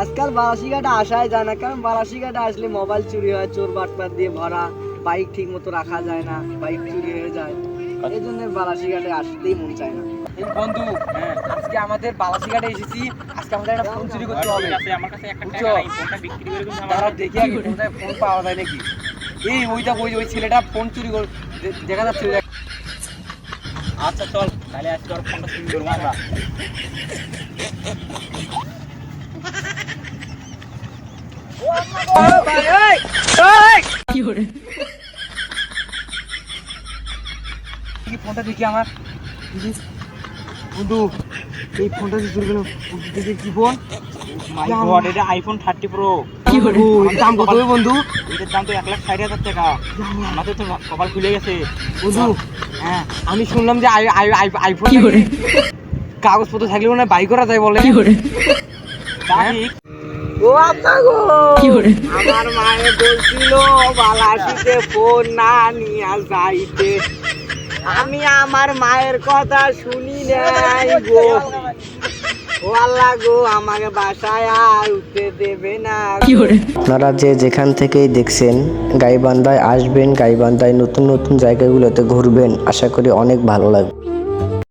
আজকাল বালাসিঘাটে আসাই যায় না, কারণ বালাসিঘাটে আসলে মোবাইল চুরি হয়, চোর বাটপার দিয়ে ভরা, বাইক ঠিক মতো রাখা যায় না, বাইক চুরি হয়ে যায়। এই জন্য বালাসিঘাটে আসতেই মন চায় না। এই বন্ধু, আজকে আমাদের বালাসিঘাটে এসেছি, আজকে আমাদের একটা ফোন চুরি করতে হবে। আমার কাছে একটা বুঝছো? টাকা নাই, ফোনটা বিক্রি করে কিন্তু তারা আমার দেখি আগে কোথায় ফোন পাওয়া যায় নাকি। এই ওইটা ওই ছেলেটা ফোন চুরি করে দেখা যাচ্ছে। আচ্ছা চল তাহলে আজকে ওর ফোনটা চুরি করবো আমরা। ফোনটা দেখি আমার বন্ধু, এই ফোনটা যে চুরি গেল, দেখি কি ফোন? মাই গড, এটা আইফোন 30 প্রো। দাম কত হবে বন্ধু? এটার দাম তো 1,60,000 টাকা। আমাদের তো কপাল খুলে গেছে বন্ধু, হ্যাঁ। আমি শুনলাম যে আইফোন কাগজপত্র থাকলেও না বাই করা যায় বলে। তা ঠিক। ও আব্বা গো, আমার মায়ে বলছিল বালাসিতে ফোন না নিয়ে যাইতে, আমি আমার মায়ের কথা শুনি নাই গো। ও আল্লাহ গো, আমাকে বাসায় আর উঠতে দেবে না। আপনারা যে যেখান থেকেই দেখছেন, গাইবান্ধায় আসবেন, গাইবান্ধায় নতুন নতুন জায়গাগুলোতে ঘুরবেন, আশা করি অনেক ভালো লাগবে।